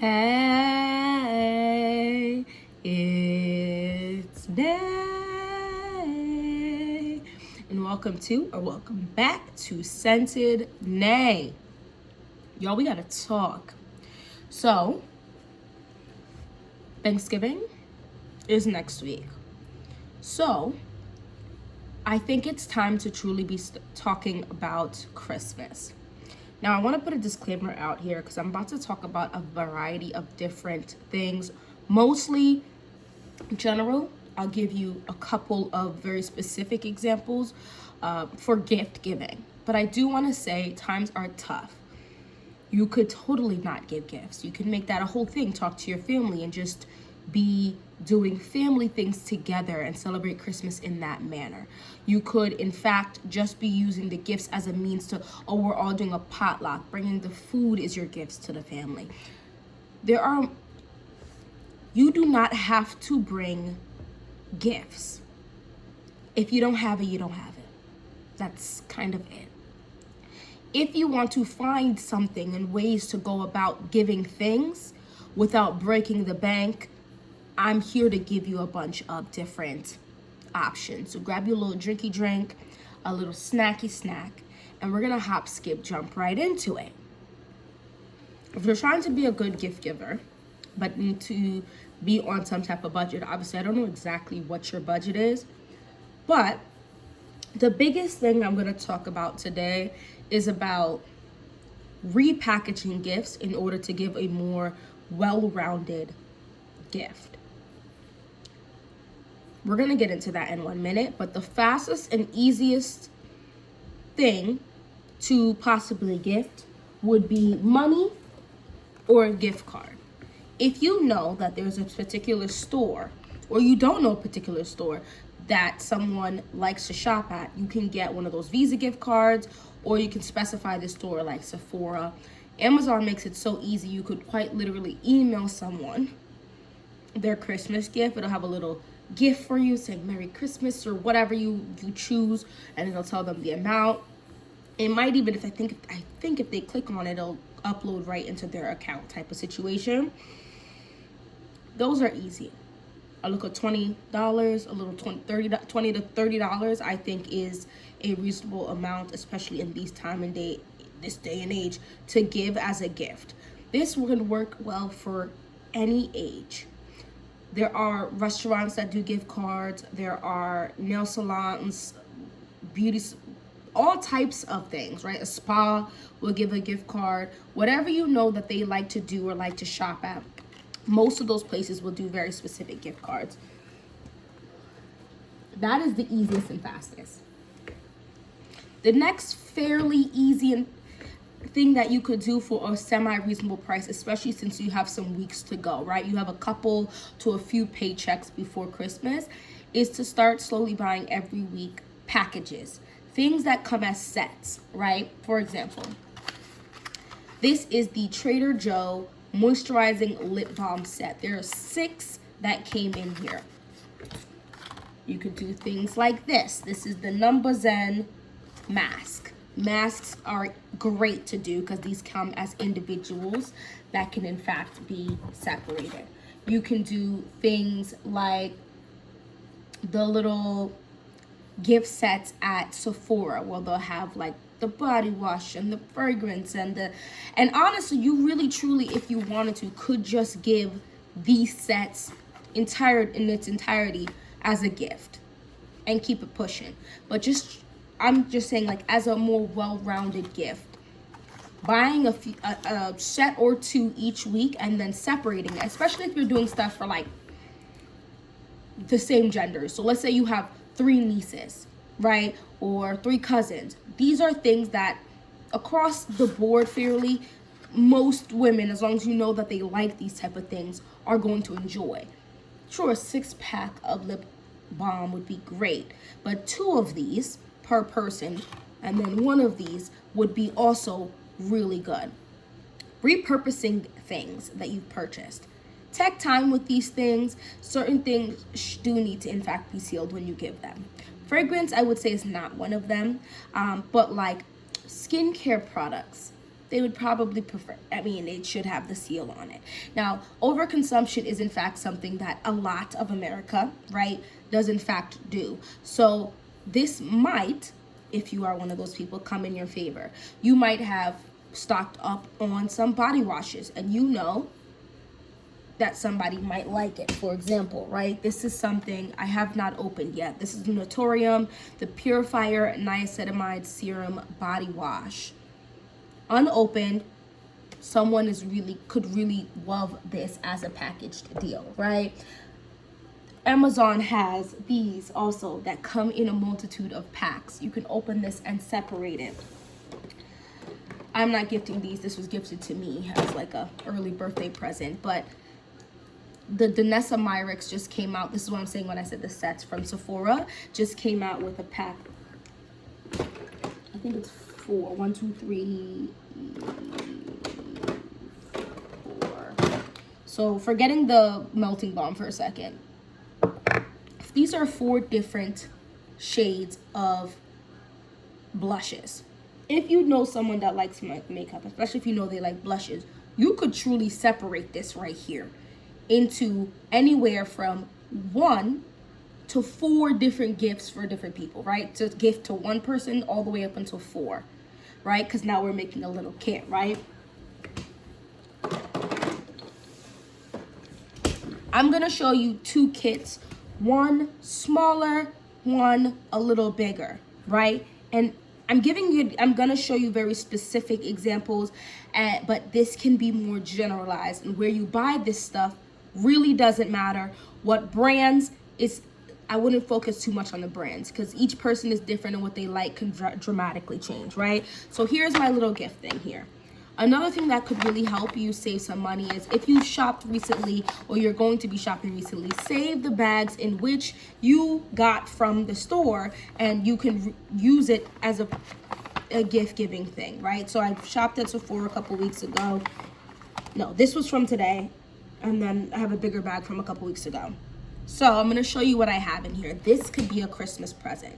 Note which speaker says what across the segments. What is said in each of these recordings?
Speaker 1: Hey, it's Nay, and welcome back to Scented Nay. Y'all, we gotta talk. So, Thanksgiving is next week. So, I think it's time to truly be talking about Christmas. Now, I want to put a disclaimer out here because I'm about to talk about a variety of different things, mostly general. I'll give you a couple of very specific examples for gift giving. But I do want to say times are tough. You could totally not give gifts. You can make that a whole thing. Talk to your family and just be doing family things together and celebrate Christmas in that manner. You could, in fact, just be using the gifts as a means to, we're all doing a potluck. Bringing the food is your gifts to the family. You do not have to bring gifts. If you don't have it, you don't have it. That's kind of it. If you want to find something and ways to go about giving things without breaking the bank, I'm here to give you a bunch of different options. So grab your little drinky drink, a little snacky snack, and we're gonna hop, skip, jump right into it. If you're trying to be a good gift giver, but need to be on some type of budget, obviously I don't know exactly what your budget is, but the biggest thing I'm gonna talk about today is about repackaging gifts in order to give a more well-rounded gift. We're gonna get into that in 1 minute, but the fastest and easiest thing to possibly gift would be money or a gift card. If you know that there's a particular store, or you don't know a particular store that someone likes to shop at, you can get one of those Visa gift cards, or you can specify the store like Sephora. Amazon makes it so easy. You could quite literally email someone their Christmas gift. It'll have a little gift for you saying Merry Christmas or whatever you choose, and it'll tell them the amount. It might even, I think if they click on it, it'll upload right into their account type of situation. Those are easy. A little $20, a little $20 to $30, I think is a reasonable amount, especially in this day and age, to give as a gift. This would work well for any age. There are restaurants that do gift cards. There are nail salons, beauty, all types of things, right? A spa will give a gift card. Whatever you know that they like to do or like to shop at, most of those places will do very specific gift cards. That is the easiest and fastest. The next fairly easy thing that you could do for a semi-reasonable price, especially since you have some weeks to go, right? You have a couple to a few paychecks before Christmas, is to start slowly buying every week packages, things that come as sets, right? For example, this is the Trader Joe moisturizing lip balm set. There are 6 that came in here. You could do things like this. This is the Number Zen mask. Masks are great to do because these come as individuals that can in fact be separated. You can do things like the little gift sets at Sephora, where they'll have like the body wash and the fragrance and honestly, you really truly, if you wanted to, could just give these sets in its entirety as a gift and keep it pushing. But I'm just saying, like, as a more well-rounded gift, buying a set or 2 each week and then separating it, especially if you're doing stuff for like the same gender. So let's say you have 3 nieces, right? Or 3 cousins. These are things that across the board fairly, most women, as long as you know that they like these type of things, are going to enjoy. Sure, a 6-pack of lip balm would be great, but 2 of these per person and then 1 of these would be also really good. Repurposing things that you've purchased. Take time with these things. Certain things do need to in fact be sealed when you give them. Fragrance, I would say, is not one of them, but like skincare products, they would probably prefer, I mean, it should have the seal on it. Now, overconsumption is in fact something that a lot of America, right, does in fact do. So this might, if you are one of those people, come in your favor. You might have stocked up on some body washes and you know that somebody might like it. For example, right, this is something I have not opened yet. This is Naturium, the Purifier Niacinamide Serum Body Wash. Unopened, someone could really love this as a packaged deal, right? Amazon has these also that come in a multitude of packs. You can open this and separate it. I'm not gifting these. This was gifted to me as like a early birthday present, but the Danessa Myricks just came out. This is what I'm saying when I said the sets from Sephora just came out with a pack. I think it's 4. 1, 2, 3, 4. So forgetting the melting balm for a second. These are 4 different shades of blushes. If you know someone that likes makeup, especially if you know they like blushes, you could truly separate this right here into anywhere from 1 to 4 different gifts for different people, right? To gift to 1 person all the way up until 4, right? Because now we're making a little kit, right? I'm gonna show you 2 kits, one smaller, one a little bigger, right? And I'm gonna show you very specific examples, but this can be more generalized. And where you buy this stuff really doesn't matter. What brands is, I wouldn't focus too much on the brands because each person is different and what they like can dramatically change, right? So here's my little gift thing here. Another thing that could really help you save some money is if you shopped recently or you're going to be shopping recently, save the bags in which you got from the store and you can use it as a gift giving thing, right? So I shopped at Sephora a couple weeks ago. No, this was from today. And then I have a bigger bag from a couple weeks ago. So I'm going to show you what I have in here. This could be a Christmas present.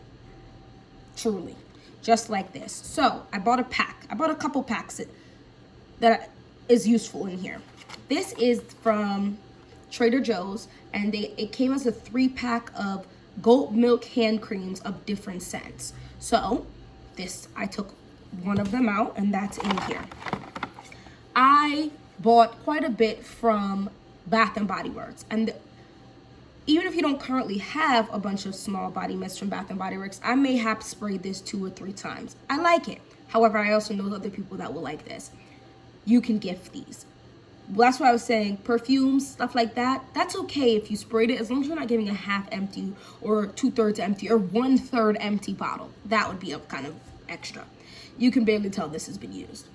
Speaker 1: Truly. Just like this. So I bought a pack. I bought a couple packs that is useful in here. This is from Trader Joe's. And it came as a 3-pack of goat milk hand creams of different scents. So I took one of them out and that's in here. I bought quite a bit from Bath and Body Works, and even if you don't currently have a bunch of small body mists from Bath and Body Works, I may have sprayed this 2 or 3 times. I like it. However, I also know other people that will like this. You can gift these. Well, that's why I was saying perfumes, stuff like that, that's okay if you sprayed it, as long as you're not giving a half empty or 2/3 empty or 1/3 empty bottle. That would be a kind of extra. You can barely tell this has been used.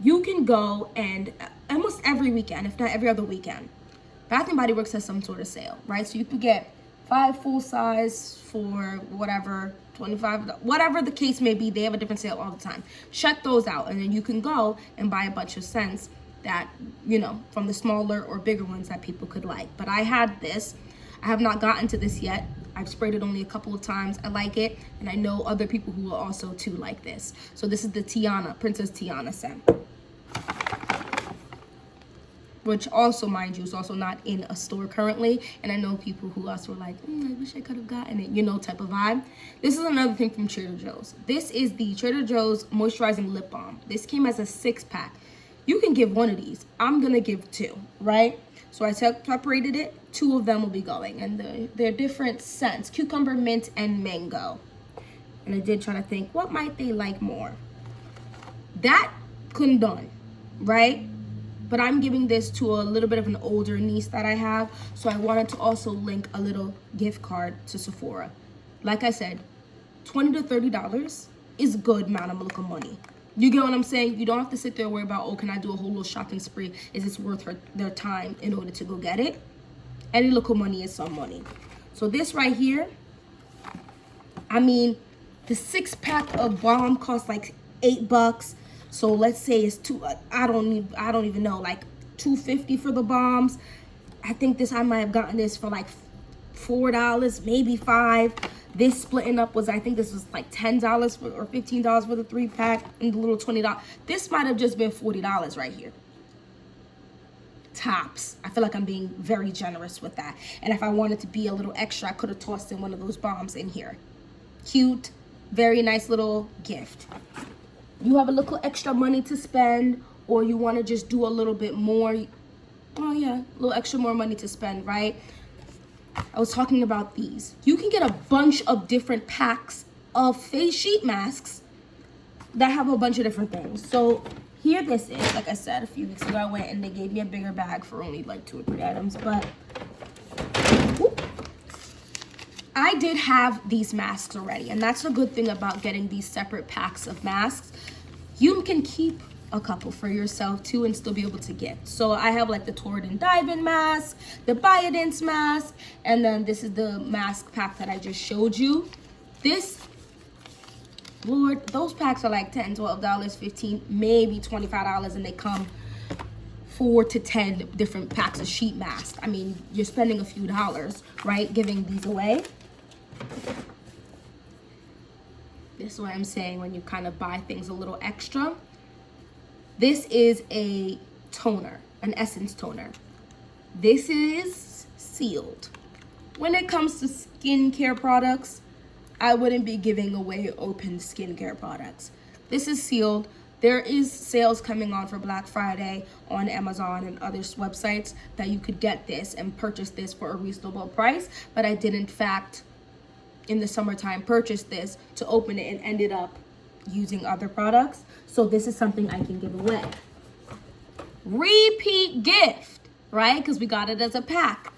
Speaker 1: You can go and almost every weekend, if not every other weekend, Bath and Body Works has some sort of sale, right? So you could get 5 full size for whatever, 25, whatever the case may be. They have a different sale all the time. Check those out, and then you can go and buy a bunch of scents that, you know, from the smaller or bigger ones that people could like. But I had this. I have not gotten to this yet. I've sprayed it only a couple of times. I like it, and I know other people who will also too like this. So this is the Tiana, Princess Tiana scent, which also, mind you, is also not in a store currently. And I know people who also were like, I wish I could have gotten it, you know, type of vibe. This is another thing from Trader Joe's. This is the Trader Joe's Moisturizing Lip Balm. This came as a 6-pack. You can give one of these. I'm gonna give 2, right? So I separated it. 2 of them will be going, and they're different scents: cucumber, mint, and mango. And I did try to think, what might they like more? That couldn't done, right? But I'm giving this to a little bit of an older niece that I have, so I wanted to also link a little gift card to Sephora. Like I said, $20 to $30 is a good amount of money. You get what I'm saying? You don't have to sit there and worry about, oh, can I do a whole little shopping spree? Is this worth their time in order to go get it? Any little money is some money. So this right here, I mean, the 6-pack of balm costs like $8. So let's say it's I don't even know, like $2.50 for the bombs. I think I might have gotten this for like $4, maybe $5. This splitting up was, I think this was like $10 or $15 for the 3-pack, and the little $20. This might have just been $40 right here. Tops. I feel like I'm being very generous with that. And if I wanted to be a little extra, I could have tossed in one of those bombs in here. Cute, very nice little gift. You have a little extra money to spend, or you want to just do a little bit more. Oh yeah, a little extra more money to spend, right? I was talking about these. You can get a bunch of different packs of face sheet masks that have a bunch of different things. So here this is. Like I said, a few weeks ago I went and they gave me a bigger bag for only like 2 or 3 items. But whoop, I did have these masks already. And that's the good thing about getting these separate packs of masks. You can keep a couple for yourself too and still be able to gift. So I have like the Torrid Dive-In mask, the Biodance mask, and then this is the mask pack that I just showed you. This, Lord, those packs are like $10, $12, $15, maybe $25, and they come 4 to 10 different packs of sheet masks. I mean, you're spending a few dollars, right, giving these away. This is what I'm saying when you kind of buy things a little extra. This is a toner, an essence toner. This is sealed. When it comes to skincare products, I wouldn't be giving away open skincare products. This is sealed. There is sales coming on for Black Friday on Amazon and other websites that you could get this and purchase this for a reasonable price. But I did, in fact, in the summertime, purchase this to open it and ended up using other products. So this is something I can give away. Repeat gift, right? Because we got it as a pack.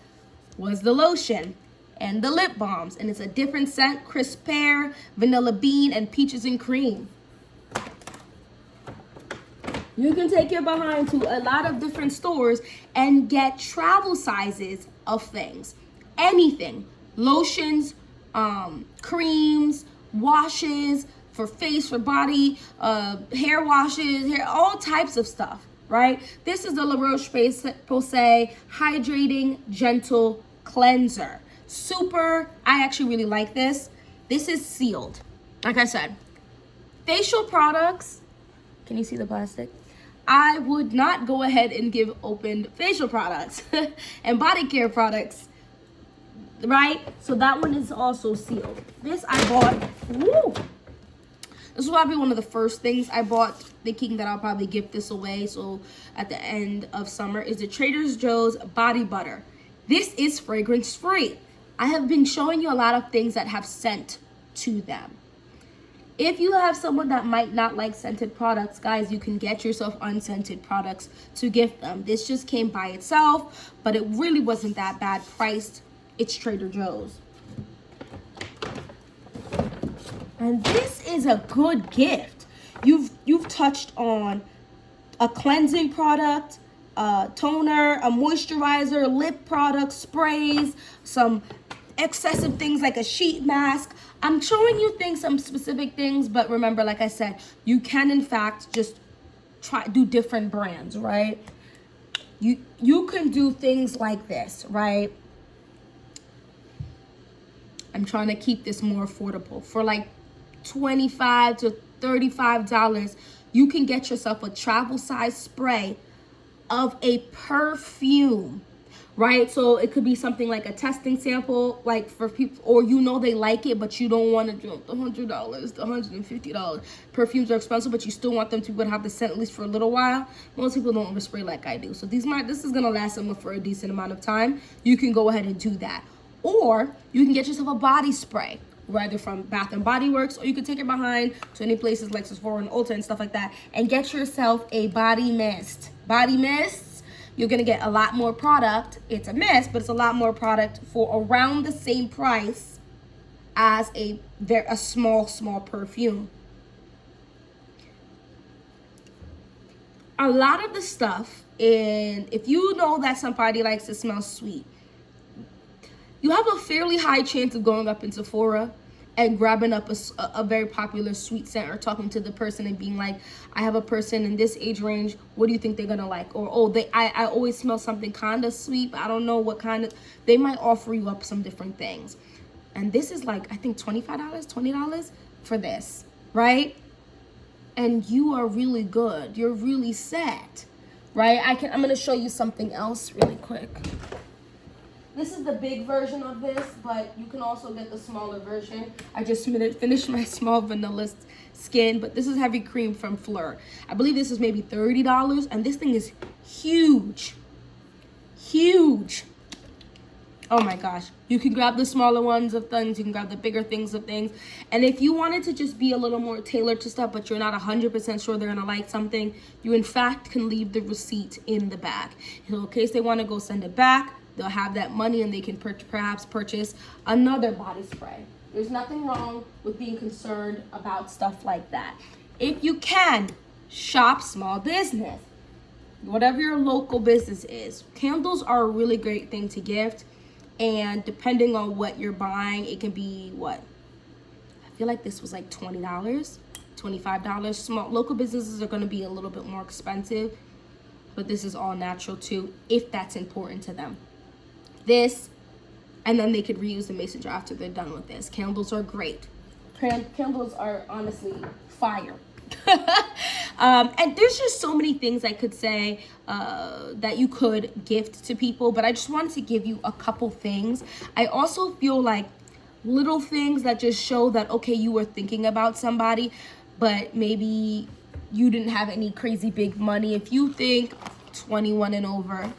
Speaker 1: Was the lotion and the lip balms. And it's a different scent: crisp pear, vanilla bean, and peaches and cream. You can take your behind to a lot of different stores and get travel sizes of things. Anything. Lotions, creams, washes, for face, for body, hair washes, all types of stuff, right? This is the La Roche-Posay Hydrating Gentle Cleanser. Super, I actually really like this. This is sealed. Like I said, facial products, can you see the plastic? I would not go ahead and give opened facial products and body care products, right? So that one is also sealed. This I bought, woo! This is probably one of the first things I bought, thinking that I'll probably give this away. So at the end of summer is the Trader Joe's Body Butter. This is fragrance free. I have been showing you a lot of things that have scent to them. If you have someone that might not like scented products, guys, you can get yourself unscented products to gift them. This just came by itself, but it really wasn't that bad priced. It's Trader Joe's. And this is a good gift. You've touched on a cleansing product, a toner, a moisturizer, lip product, sprays, some excessive things like a sheet mask. I'm showing you things, some specific things, but remember, like I said, you can in fact just do different brands, right? You can do things like this, right? I'm trying to keep this more affordable. For like $25 to $35, you can get yourself a travel size spray of a perfume, right? So it could be something like a testing sample, like for people, or you know they like it, but you don't want to do the $100, the $150. Perfumes are expensive, but you still want them to be able to have the scent at least for a little while. Most people don't overspray like I do. So this is gonna last them for a decent amount of time. You can go ahead and do that. Or you can get yourself a body spray, whether from Bath and Body Works, or you can take it behind to any places like Sephora and Ulta and stuff like that, and get yourself a body mist. Body mists, you're gonna get a lot more product. It's a mist, but it's a lot more product for around the same price as a small perfume. A lot of the stuff, if you know that somebody likes to smell sweet, you have a fairly high chance of going up in Sephora and grabbing up a very popular sweet scent, or talking to the person and being like, I have a person in this age range, what do you think they're gonna like? Or, oh, I always smell something kind of sweet, but I don't know what kind of, they might offer you up some different things. And this is like, I think $25, $20 for this, right? And you are really good. You're really set, right? I'm gonna show you something else really quick. This is the big version of this, but you can also get the smaller version. I just finished my small vanilla skin, but this is heavy cream from Fleur. I believe this is maybe $30, and this thing is huge. Huge. Oh my gosh. You can grab the smaller ones of things, you can grab the bigger things of things. And if you wanted to just be a little more tailored to stuff, but you're not 100% sure they're gonna like something, you in fact can leave the receipt in the bag. In case they wanna go send it back, they'll have that money and they can perhaps purchase another body spray. There's nothing wrong with being concerned about stuff like that. If you can, shop small business. Whatever your local business is. Candles are a really great thing to gift. And depending on what you're buying, it can be what? I feel like this was like $20, $25. Small local businesses are going to be a little bit more expensive, but this is all natural too, if that's important to them. This, and then they could reuse the mason jar after they're done with this. Candles are great. Candles are honestly fire. And there's just so many things I could say that you could gift to people, but I just wanted to give you a couple things. I also feel like little things that just show that, okay, you were thinking about somebody, but maybe you didn't have any crazy big money. If you think 21 and over,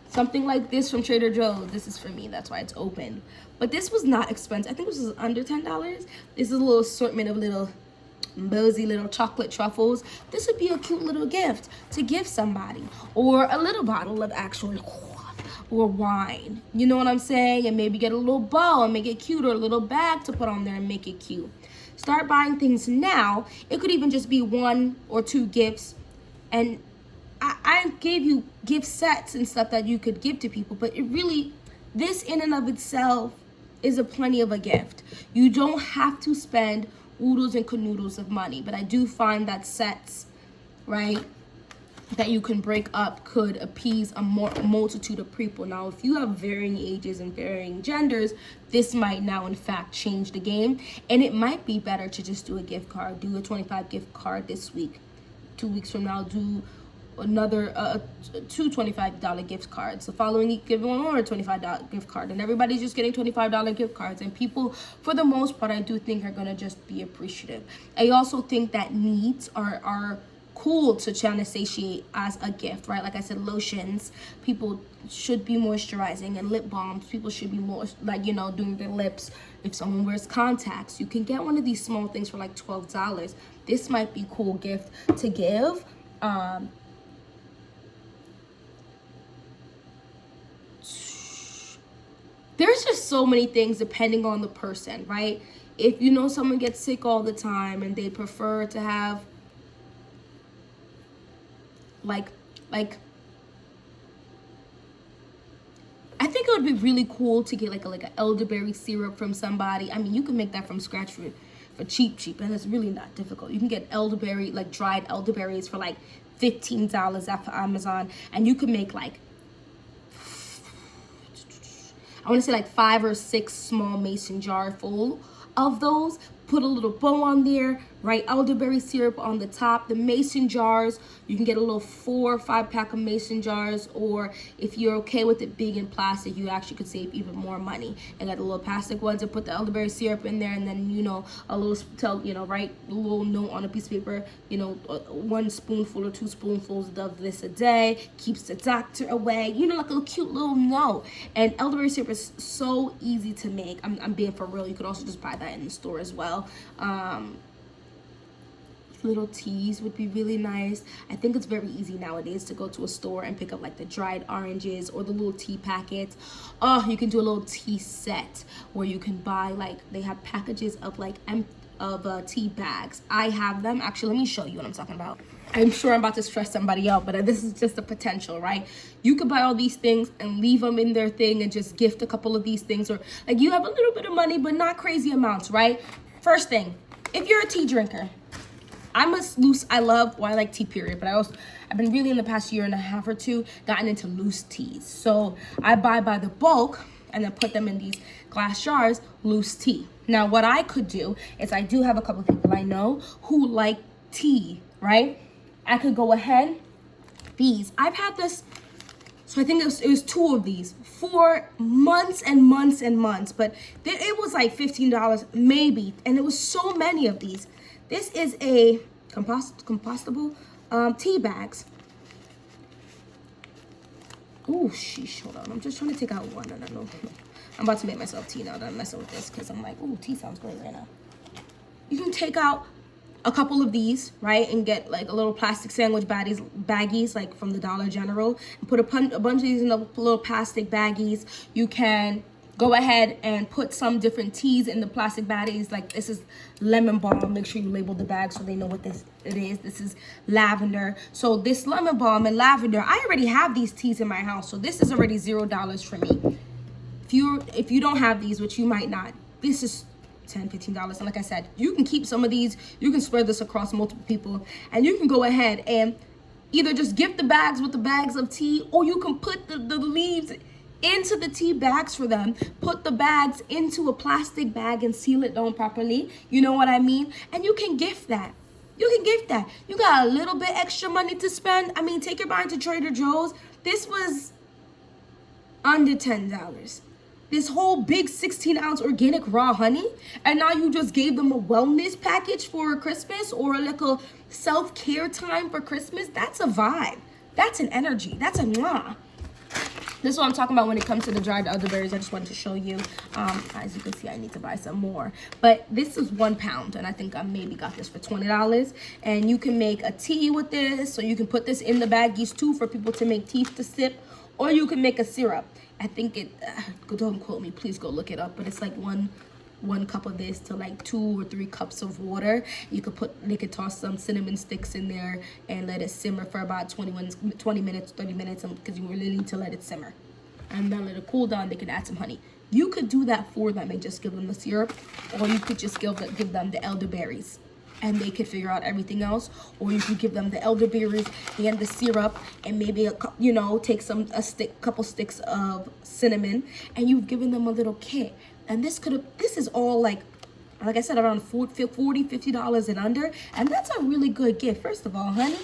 Speaker 1: something like this from Trader Joe's, this is for me, that's why it's open. But this was not expensive. I think this was under $10. This is a little assortment of little boozy little chocolate truffles. This would be a cute little gift to give somebody, or a little bottle of actual or wine, you know what I'm saying? And maybe get a little bow and make it cute, or a little bag to put on there and make it cute. Start buying things now. It could even just be 1 or 2 gifts, and I gave you gift sets and stuff that you could give to people, but it really, this in and of itself is a plenty of a gift. You don't have to spend oodles and canoodles of money, but I do find that sets, right, that you can break up could appease a multitude of people. Now, if you have varying ages and varying genders, this might now in fact change the game, and it might be better to just do a gift card. Do a $25 gift card this week. 2 weeks from now, do another 2 $25 gift cards. The following week, give one more $25 gift card, and everybody's just getting $25 gift cards. And people, for the most part, I do think are gonna just be appreciative. I also think that needs are cool to try to satiate as a gift, right? Like I said, lotions, people should be moisturizing, and lip balms, people should be more like, you know, doing their lips. If someone wears contacts, you can get one of these small things for like $12. This might be a cool gift to give. There's just so many things depending on the person, right? If you know someone gets sick all the time and they prefer to have like I think it would be really cool to get like an elderberry syrup from somebody. I mean, you can make that from scratch for cheap, and it's really not difficult. You can get elderberry, like dried elderberries for like $15 off of Amazon, and you can make like, I want to say like 5 or 6 small mason jar full of those. Put a little bow on there, write elderberry syrup on the top. The mason jars, you can get a little 4 or 5 pack of mason jars, or if you're okay with it big in plastic, you actually could save even more money and get the little plastic ones and put the elderberry syrup in there, and then, you know, a little write a little note on a piece of paper, you know, 1 spoonful or 2 spoonfuls of this a day keeps the doctor away, you know, like a cute little note. And elderberry syrup is so easy to make. I'm being for real. You could also just buy that in the store as well. Little teas would be really nice. I think it's very easy nowadays to go to a store and pick up like the dried oranges or the little tea packets. Oh, you can do a little tea set where you can buy, like, they have packages of like tea bags. I have them. Actually, let me show you what I'm talking about. I'm sure I'm about to stress somebody out, but this is just a potential, right? You could buy all these things and leave them in their thing and just gift a couple of these things, or like you have a little bit of money but not crazy amounts, right? First thing, if you're a tea drinker, I like tea, period, but I've been really in the past year and a half or two gotten into loose teas. So I buy by the bulk and then put them in these glass jars, loose tea. Now, what I could do is I do have a couple of people I know who like tea, right? I could go ahead, I've had this, so I think it was 2 of these for months and months and months, but it was like $15 maybe, and it was so many of these. This is a compostable tea bags. Oh, sheesh, hold on. I'm just trying to take out one. No. I'm about to make myself tea now that I'm messing with this because I'm like, oh, tea sounds great right now. You can take out a couple of these, right, and get like a little plastic sandwich baggies like from the Dollar General, and put a bunch of these in the little plastic baggies. You can go ahead and put some different teas in the plastic baggies. Like this is lemon balm. Make sure you label the bag so they know what it is. This is lavender. So this lemon balm and lavender, I already have these teas in my house, so this is already $0 for me. If you don't have these, which you might not, this is $10, $15. And like I said, you can keep some of these. You can spread this across multiple people, and you can go ahead and either just gift the bags with the bags of tea, or you can put the leaves into the tea bags for them. Put the bags into a plastic bag and seal it down properly. You know what I mean? And you can gift that. You got a little bit extra money to spend. I mean, take your mind to Trader Joe's. This was under $10. This whole big 16-ounce organic raw honey, and now you just gave them a wellness package for Christmas, or like a self-care time for Christmas. That's a vibe. That's an energy. That's a mwah. This is what I'm talking about when it comes to the dried elderberries. I just wanted to show you. As you can see, I need to buy some more. But this is 1 pound, and I think I maybe got this for $20. And you can make a tea with this, so you can put this in the baggies too for people to make tea to sip, or you can make a syrup. I think don't quote me, please go look it up, but it's like one cup of this to like 2 or 3 cups of water. You could toss some cinnamon sticks in there and let it simmer for about 20 minutes, 30 minutes, because you really need to let it simmer. And then let it cool down. They can add some honey. You could do that for them and just give them the syrup, or you could just give them the elderberries, and they could figure out everything else. Or you could give them the elderberries and the syrup, and maybe take couple sticks of cinnamon, and you've given them a little kit. And this is all like I said, around $40, $50 and under, and that's a really good gift. First of all, honey,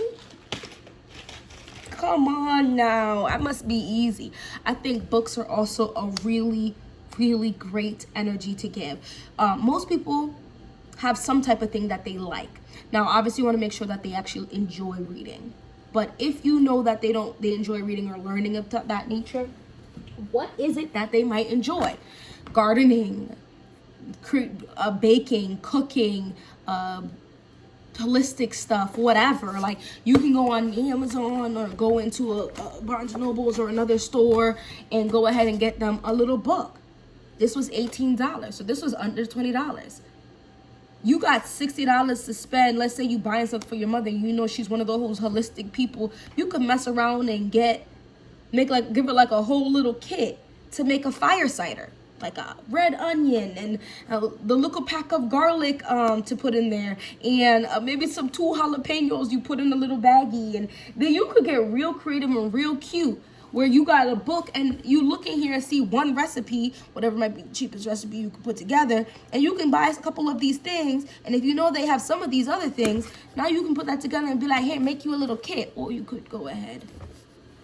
Speaker 1: come on now, I must be easy. I think books are also a really, really great energy to give. Most people have some type of thing that they like. Now, obviously, you want to make sure that they actually enjoy reading. But if you know that they enjoy reading or learning of that nature, what is it that they might enjoy? Gardening, baking, cooking, holistic stuff, whatever. Like, you can go on Amazon or go into a Barnes & Nobles or another store and go ahead and get them a little book. This was $18, so this was under $20. You got $60 to spend. Let's say you buying something for your mother. You know she's one of those holistic people. You could mess around and give her like a whole little kit to make a fire cider, like a red onion and the little pack of garlic to put in there, and maybe some 2 jalapenos you put in a little baggie, and then you could get real creative and real cute, where you got a book and you look in here and see one recipe, whatever might be the cheapest recipe you can put together, and you can buy a couple of these things, and if you know they have some of these other things, now you can put that together and be like, hey, make you a little kit. Or you could go ahead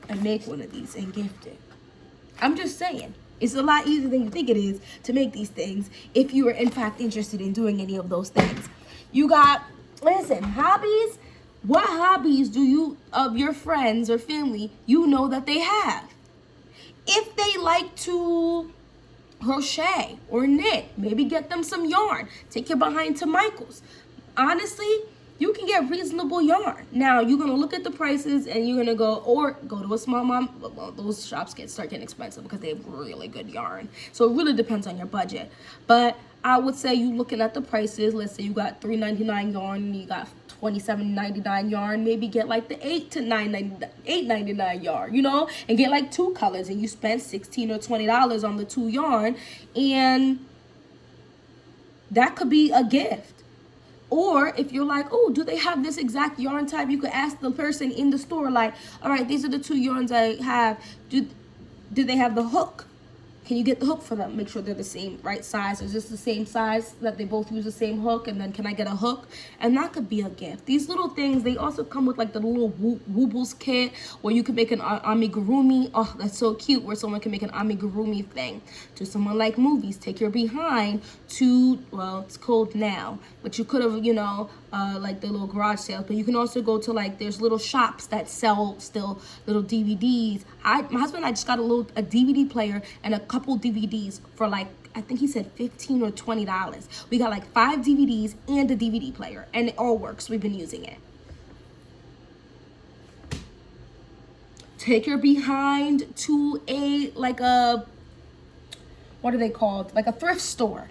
Speaker 1: and make one of these and gift it. I'm just saying, it's a lot easier than you think it is to make these things if you are in fact interested in doing any of those things. You got, listen, hobbies. What hobbies do you, of your friends or family, you know that they have? If they like to crochet or knit, maybe get them some yarn. Take your behind to Michael's. Honestly, you can get reasonable yarn. Now, you're going to look at the prices and you're going to go to a small mom. Well, those shops start getting expensive because they have really good yarn. So it really depends on your budget. But I would say you looking at the prices. Let's say you got $3.99 yarn and you got $27.99 yarn. Maybe get like the $8.99 yarn, and get like 2 colors, and you spend $16 or $20 on the 2 yarn, and that could be a gift. Or if you're like, oh, do they have this exact yarn type? You could ask the person in the store, like, all right, these are the 2 yarns I have. Do they have the hook? Can you get the hook for them? Make sure they're the same right size. Is this the same size that they both use the same hook? And then can I get a hook? And that could be a gift. These little things, they also come with like the little Woobles kit where you can make an amigurumi. Oh, that's so cute, where someone can make an amigurumi thing. To someone like movies, take your behind to, well, it's cold now, but you could have, you know, like the little garage sales, but you can also go to like, there's little shops that sell still little DVDs. My husband and I just got a DVD player and a couple DVDs for like, I think he said $15 or $20. We got like 5 DVDs and a DVD player, and it all works. We've been using it. Take your behind to a, like a, what are they called? Like a thrift store.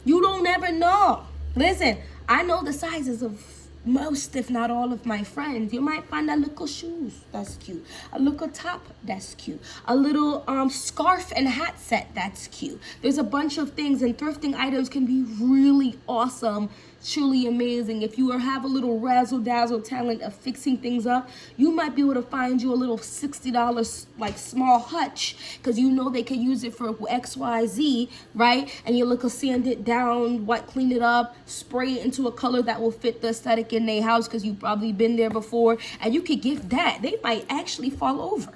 Speaker 1: You don't ever know. Listen, I know the sizes of most, if not all, of my friends. You might find a little shoes, that's cute. A little top, that's cute. A little scarf and hat set, that's cute. There's a bunch of things, and thrifting items can be really awesome, truly amazing. If you have a little razzle dazzle talent of fixing things up, you might be able to find you a little $60 like small hutch, because you know they could use it for XYZ, right? And you look, sand it down, clean it up, spray it into a color that will fit the aesthetic in their house, because you've probably been there before, and you could gift that. They might actually fall over.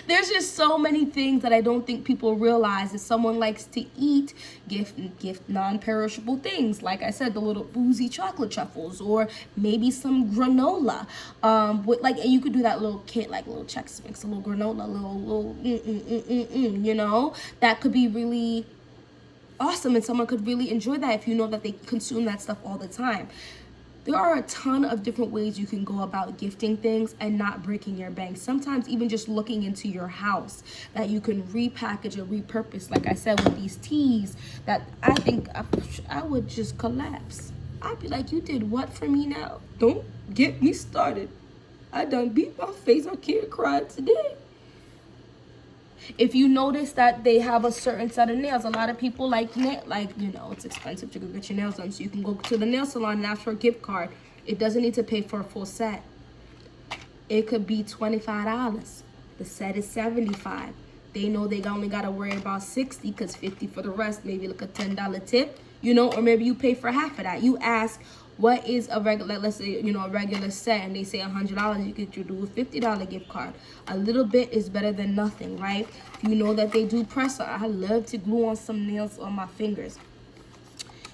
Speaker 1: There's just so many things that I don't think people realize. If someone likes to eat, gift non-perishable things. Like I said, the little boozy chocolate truffles, or maybe some granola. And you could do that little kit, like little Chex Mix, a little granola, you know, that could be really awesome, and someone could really enjoy that if you know that they consume that stuff all the time. There are a ton of different ways you can go about gifting things and not breaking your bank. Sometimes even just looking into your house that you can repackage or repurpose. Like I said, with these teas that I think I would just collapse. I'd be like, you did what for me now? Don't get me started. I done beat my face. I can't cry today. If you notice that they have a certain set of nails, a lot of people like, you know, it's expensive to go get your nails done, so you can go to the nail salon and ask for a gift card. It doesn't need to pay for a full set. It could be $25. The set is $75. They know they only got to worry about $60, because $50 for the rest, maybe like a $10 tip, you know, or maybe you pay for half of that. You ask, what is a regular, let's say, you know, a regular set, and they say $100, you could do a $50 gift card. A little bit is better than nothing, right? You know that they do press. I love to glue on some nails on my fingers.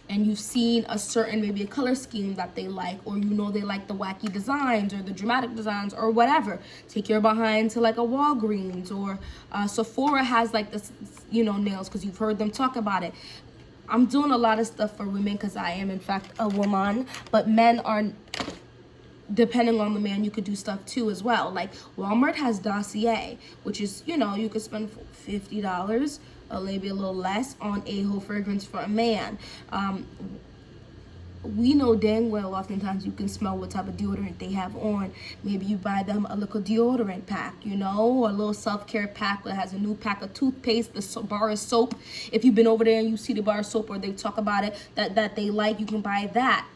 Speaker 1: And you've seen a certain, maybe a color scheme that they like, or you know they like the wacky designs or the dramatic designs or whatever. Take your behind to like a Walgreens, or Sephora has like this, you know, nails, because you've heard them talk about it. I'm doing a lot of stuff for women because I am, in fact, a woman. But men are, depending on the man, you could do stuff too as well. Like Walmart has Dossier, which is, you know, you could spend $50 or maybe a little less on a whole fragrance for a man. We know dang well oftentimes you can smell what type of deodorant they have on. Maybe you buy them a little deodorant pack, you know, or a little self-care pack that has a new pack of toothpaste, the bar of soap. If you've been over there and you see the bar of soap, or they talk about it, that they like, you can buy that.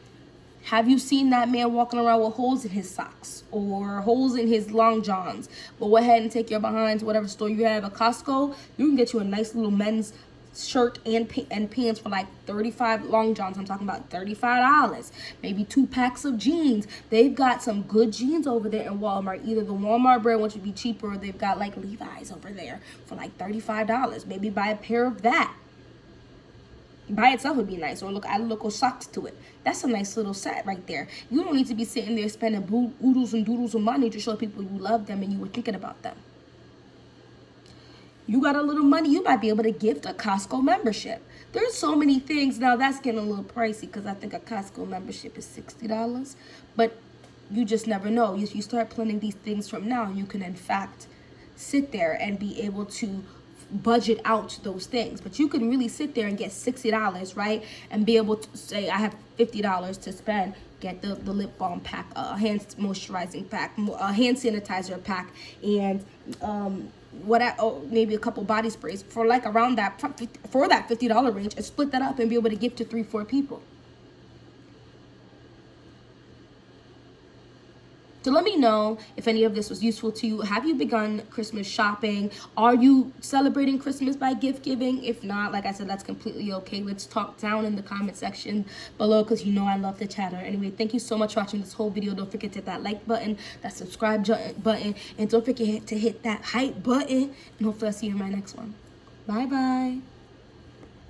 Speaker 1: Have you seen that man walking around with holes in his socks or holes in his long johns? But go ahead and take your behind to whatever store you have. At Costco, you can get you a nice little men's shirt and pants for like 35 long johns. I'm talking about $35. Maybe 2 packs of jeans. They've got some good jeans over there in Walmart. Either the Walmart brand, which would be cheaper, or they've got like Levi's over there for like $35. Maybe buy a pair of that. By itself would be nice, or look, add local socks to it. That's a nice little set right there. You don't need to be sitting there spending oodles and doodles of money to show people you love them and you were thinking about them. You got a little money, you might be able to gift a Costco membership. There's so many things. Now that's getting a little pricey, because I think a Costco membership is $60. But you just never know. If you start planning these things from now, you can in fact sit there and be able to budget out those things. But you can really sit there and get $60, right? And be able to say, I have $50 to spend. Get the lip balm pack, a hand moisturizing pack, a hand sanitizer pack, and maybe a couple body sprays for like around that, for that $50 range, and split that up and be able to give to 3-4 people. So let me know if any of this was useful to you. Have you begun Christmas shopping? Are you celebrating Christmas by gift giving? If not, like I said, that's completely okay. Let's talk down in the comment section below, because you know I love to chatter. Anyway, thank you so much for watching this whole video. Don't forget to hit that like button, that subscribe button, and don't forget to hit that hype button. And hopefully I'll see you in my next one. Bye bye.